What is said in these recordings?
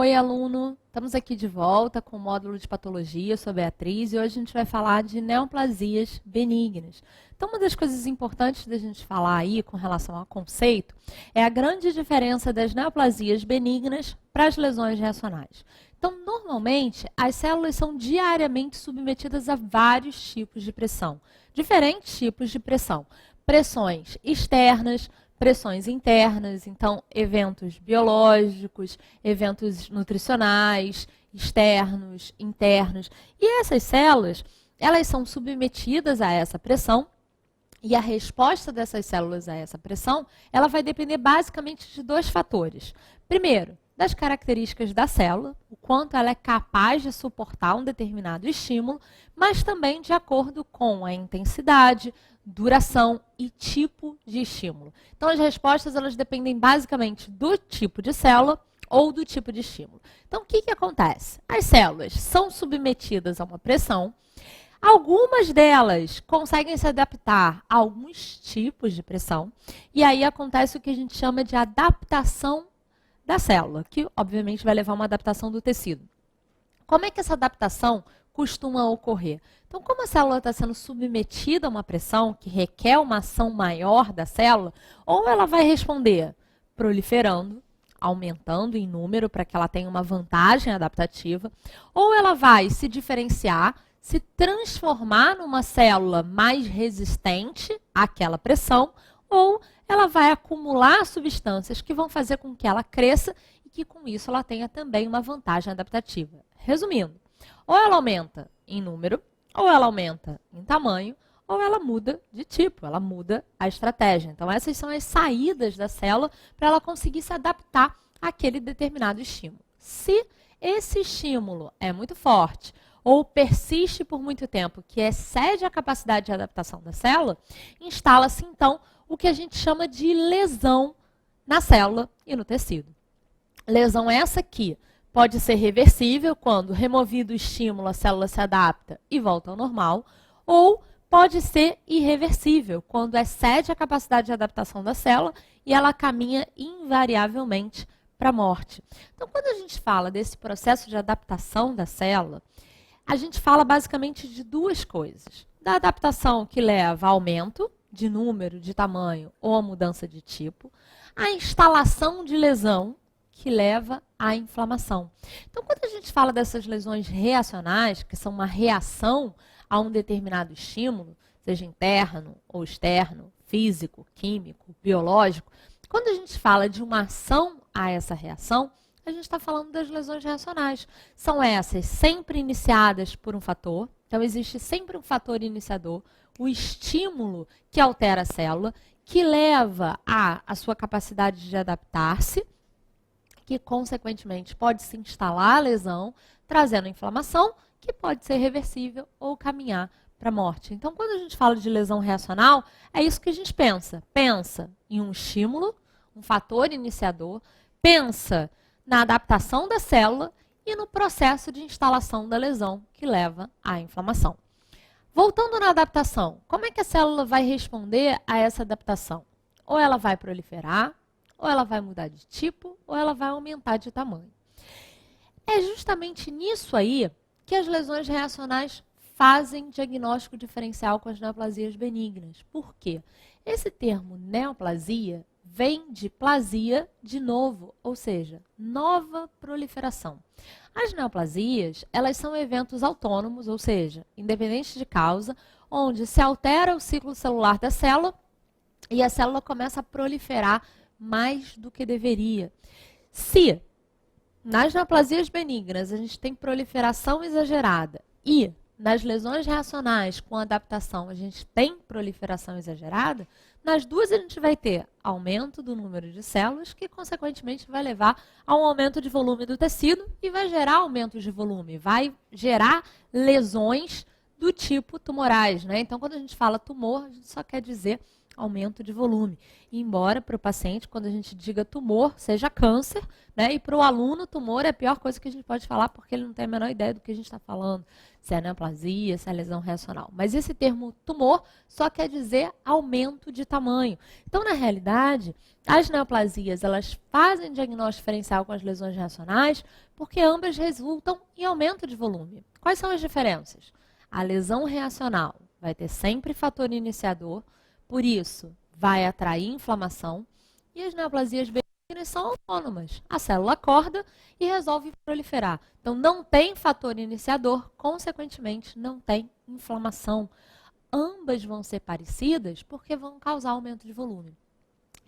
Oi, aluno! Estamos aqui de volta com o módulo de patologia. Eu sou a Beatriz e hoje a gente vai falar de neoplasias benignas. Então, uma das coisas importantes da gente falar aí com relação ao conceito é a grande diferença das neoplasias benignas para as lesões reacionais. Então, normalmente, as células são diariamente submetidas a vários tipos de pressão, diferentes tipos de pressão. Pressões externas, pressões internas, então eventos biológicos, eventos nutricionais, externos, internos. E essas células, elas são submetidas a essa pressão e a resposta dessas células a essa pressão, ela vai depender basicamente de dois fatores. Primeiro, das características da célula, o quanto ela é capaz de suportar um determinado estímulo, mas também de acordo com a intensidade, duração e tipo de estímulo. Então, as respostas elas dependem basicamente do tipo de célula ou do tipo de estímulo. Então, o que acontece? As células são submetidas a uma pressão. Algumas delas conseguem se adaptar a alguns tipos de pressão. E aí acontece o que a gente chama de adaptação da célula, que obviamente vai levar a uma adaptação do tecido. Como é que essa adaptação costuma ocorrer? Então, como a célula está sendo submetida a uma pressão que requer uma ação maior da célula, ou ela vai responder proliferando, aumentando em número para que ela tenha uma vantagem adaptativa, ou ela vai se diferenciar, se transformar numa célula mais resistente àquela pressão, ou ela vai acumular substâncias que vão fazer com que ela cresça e que com isso ela tenha também uma vantagem adaptativa. Resumindo, ou ela aumenta em número, ou ela aumenta em tamanho, ou ela muda de tipo, ela muda a estratégia. Então, essas são as saídas da célula para ela conseguir se adaptar àquele determinado estímulo. Se esse estímulo é muito forte ou persiste por muito tempo, que excede a capacidade de adaptação da célula, instala-se, então, o que a gente chama de lesão na célula e no tecido. Lesão essa que pode ser reversível, quando removido o estímulo, a célula se adapta e volta ao normal, ou pode ser irreversível, quando excede a capacidade de adaptação da célula e ela caminha invariavelmente para a morte. Então, quando a gente fala desse processo de adaptação da célula, a gente fala basicamente de duas coisas. Da adaptação que leva a aumento de número, de tamanho ou a mudança de tipo, a instalação de lesão que leva à inflamação. Então, quando a gente fala dessas lesões reacionais, que são uma reação a um determinado estímulo, seja interno ou externo, físico, químico, biológico, quando a gente fala de uma ação a essa reação, a gente está falando das lesões reacionais. São essas sempre iniciadas por um fator, então existe sempre um fator iniciador, o estímulo que altera a célula, que leva à sua capacidade de adaptar-se, que consequentemente pode se instalar a lesão, trazendo inflamação, que pode ser reversível ou caminhar para a morte. Então, quando a gente fala de lesão reacional, é isso que a gente pensa. Pensa em um estímulo, um fator iniciador, pensa na adaptação da célula e no processo de instalação da lesão que leva à inflamação. Voltando na adaptação, como é que a célula vai responder a essa adaptação? Ou ela vai proliferar, ou ela vai mudar de tipo, ou ela vai aumentar de tamanho. É justamente nisso aí que as lesões reacionais fazem diagnóstico diferencial com as neoplasias benignas. Por quê? Esse termo neoplasia vem de plasia de novo, ou seja, nova proliferação. As neoplasias, elas são eventos autônomos, ou seja, independentes de causa, onde se altera o ciclo celular da célula e a célula começa a proliferar mais do que deveria. Se nas neoplasias benignas a gente tem proliferação exagerada e nas lesões reacionais com adaptação a gente tem proliferação exagerada, nas duas a gente vai ter aumento do número de células, que consequentemente vai levar a um aumento de volume do tecido e vai gerar aumentos de volume, vai gerar lesões do tipo tumorais, né? Então, quando a gente fala tumor, a gente só quer dizer aumento de volume. Embora para o paciente, quando a gente diga tumor, seja câncer, né? E para o aluno, tumor é a pior coisa que a gente pode falar, porque ele não tem a menor ideia do que a gente está falando, se é neoplasia, se é lesão reacional. Mas esse termo tumor só quer dizer aumento de tamanho. Então, na realidade, as neoplasias, elas fazem diagnóstico diferencial com as lesões reacionais, porque ambas resultam em aumento de volume. Quais são as diferenças? A lesão reacional vai ter sempre fator iniciador, por isso vai atrair inflamação, e as neoplasias benignas são autônomas. A célula acorda e resolve proliferar. Então, não tem fator iniciador, consequentemente, não tem inflamação. Ambas vão ser parecidas porque vão causar aumento de volume.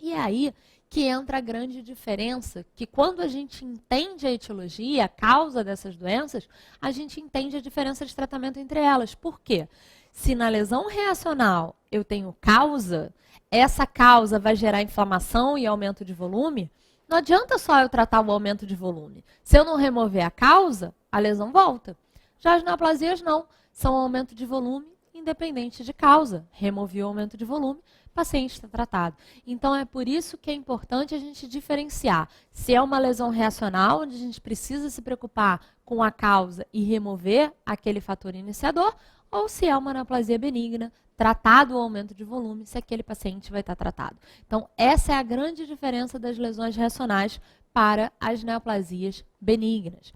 E é aí que entra a grande diferença, que quando a gente entende a etiologia, a causa dessas doenças, a gente entende a diferença de tratamento entre elas. Por quê? Se na lesão reacional eu tenho causa, essa causa vai gerar inflamação e aumento de volume, não adianta só eu tratar o aumento de volume. Se eu não remover a causa, a lesão volta. Já as neoplasias não, são aumento de volume independente de causa. Removi o aumento de volume, o paciente está tratado. Então, é por isso que é importante a gente diferenciar se é uma lesão reacional, onde a gente precisa se preocupar com a causa e remover aquele fator iniciador, ou se é uma neoplasia benigna, tratado o aumento de volume, se aquele paciente vai estar tratado. Então, essa é a grande diferença das lesões reacionais para as neoplasias benignas.